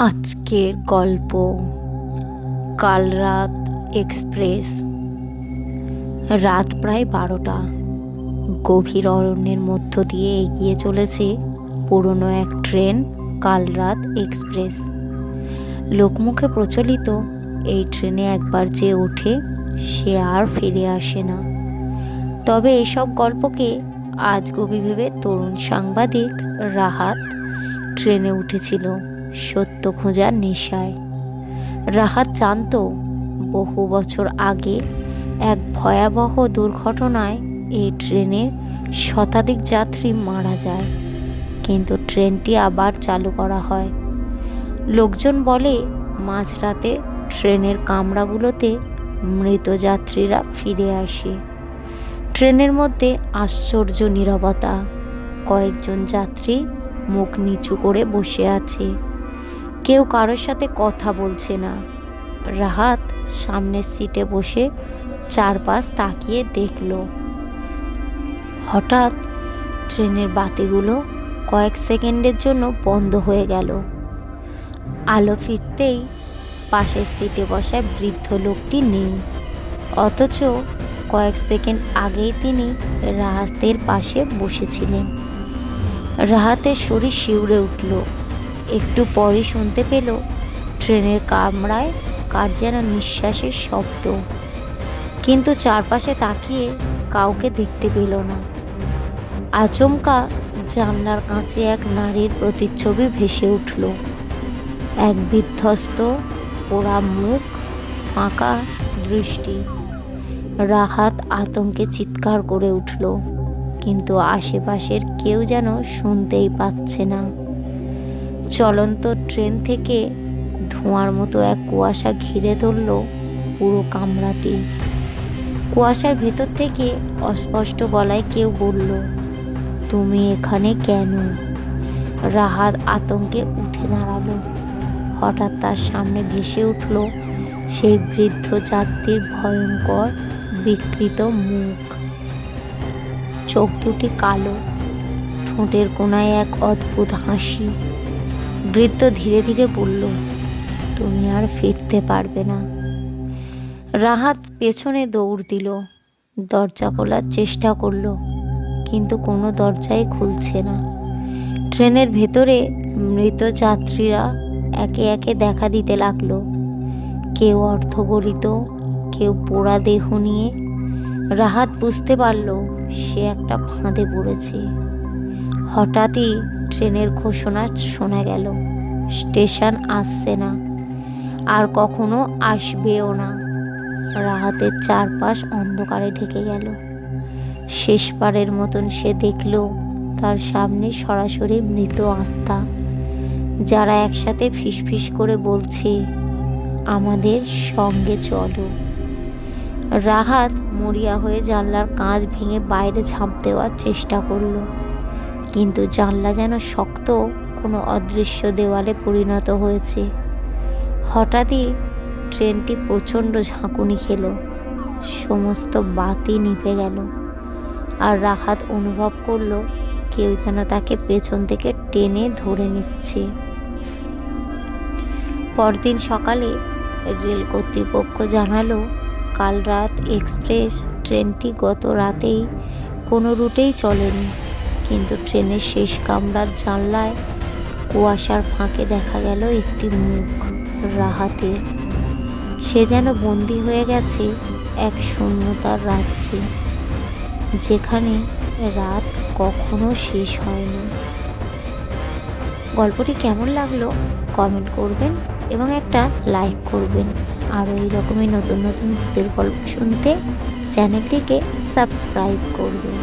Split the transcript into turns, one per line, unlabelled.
আজকের গল্প কাল রাত এক্সপ্রেস। রাত প্রায় 12টা। গভীর অরণ্যের মধ্য দিয়ে এগিয়ে চলেছে পুরনো এক ট্রেন, কাল রাত এক্সপ্রেস। লোকমুখে প্রচলিত এই ট্রেনে একবার যে ওঠে সে আর ফিরে আসে না। তবে এসব গল্পকে আজগুবি ভেবে তরুণ সাংবাদিক রাহাত ট্রেনে উঠেছিল সত্য খোঁজার নেশায়। রাহাত জানত বহু বছর আগে এক ভয়াবহ দুর্ঘটনায় এই ট্রেনের শতাধিক যাত্রী মারা যায়, কিন্তু ট্রেনটি আবার চালু করা হয়। লোকজন বলে মাঝরাতে ট্রেনের কামরাগুলোতে মৃত যাত্রীরা ফিরে আসে। ট্রেনের মধ্যে আশ্চর্য নীরবতা। কয়েকজন যাত্রী মুখ নিচু করে বসে আছে, কেউ কারোর সাথে কথা বলছে না। রাহাত সামনের সিটে বসে চারপাশ তাকিয়ে দেখল। হঠাৎ ট্রেনের বাতিগুলো কয়েক সেকেন্ডের জন্য বন্ধ হয়ে গেল। আলো ফিরতেই পাশের সিটে বসা বৃদ্ধ লোকটি নেই, অথচ কয়েক সেকেন্ড আগেই তিনি রাহাতের পাশে বসেছিলেন। রাহাতের শরীর শিউরে উঠল। একটু পরই শুনতে পেল ট্রেনের কামরায় কার যেন নিঃশ্বাসের শব্দ, কিন্তু চারপাশে তাকিয়ে কাউকে দেখতে পেল না। আচমকা জানলার কাছে এক নারীর প্রতিচ্ছবি ভেসে উঠল। এক বিধ্বস্ত পোড়া মুখ, ফাঁকা দৃষ্টি। রাহাত আতঙ্কে চিৎকার করে উঠল, কিন্তু আশেপাশের কেউ যেন শুনতেই পাচ্ছে না। চলন্ত ট্রেন থেকে ধোঁয়ার মতো এক কুয়াশা ঘিরে ধরল পুরো কামরাটি। কুয়াশার ভেতর থেকে অস্পষ্ট গলায় কেউ বলল, তুমি এখানে কেন? রাহাত আতঙ্কে উঠে দাঁড়ালো। হঠাৎ তার সামনে ভেসে উঠল সেই বৃদ্ধ যাত্রীর ভয়ঙ্কর বিকৃত মুখ। চোখ দুটি কালো, ঠোঁটের কোণায় এক অদ্ভুত হাসি। বৃদ্ধ ধীরে ধীরে বলল, তুমি আর ফিরতে পারবে না। রাহাত পেছনে দৌড় দিল, দরজা খোলার চেষ্টা করলো, কিন্তু কোনো দরজাই খুলছে না। ট্রেনের ভেতরে মৃত যাত্রীরা একে একে দেখা দিতে লাগলো। কেউ অর্ধগলিত, কেউ পোড়া দেহ নিয়ে। রাহাত বুঝতে পারল সে একটা ফাঁদে পড়েছে। হঠাৎই ট্রেনের ঘোষণা শোনা গেল, স্টেশন আসছে না, আর কখনো আসবেও না। রাহাতের চারপাশ অন্ধকারে ঢেকে গেল। শেষবারের মতন সে দেখল তার সামনে সরাসরি মৃত আত্মা, যারা একসাথে ফিসফিস করে বলছে, আমাদের সঙ্গে চলো। রাহাত মরিয়া হয়ে জানলার কাঁচ ভেঙে বাইরে ঝাঁপ দেওয়ার চেষ্টা করল, কিন্তু জানলা যেন শক্ত কোনো অদৃশ্য দেওয়ালে পরিণত হয়েছে। হঠাৎই ট্রেনটি প্রচণ্ড ঝাঁকুনি খেল, সমস্ত বাতি নিভে গেল, আর রাহাত অনুভব করল কেউ যেন তাকে পেছন থেকে টেনে ধরে নিচ্ছে। পরদিন সকালে রেল কর্তৃপক্ষ জানালো, কাল রাত এক্সপ্রেস ট্রেনটি গত রাতেই কোনো রুটেই চলেনি, কিন্তু ট্রেনের শেষ কামরার জানলায় কুয়াশার ফাঁকে দেখা গেল একটি মুখ, রাহাতের। সে যেন বন্দী হয়ে গেছে এক শূন্যতার রাজ্যে, যেখানে রাত কখনো শেষ হয় না। গল্পটি কেমন লাগলো কমেন্ট করবেন এবং একটা লাইক করবেন। আরও এইরকমই নতুন নতুন ভূতের গল্প শুনতে চ্যানেলটিকে সাবস্ক্রাইব করবেন।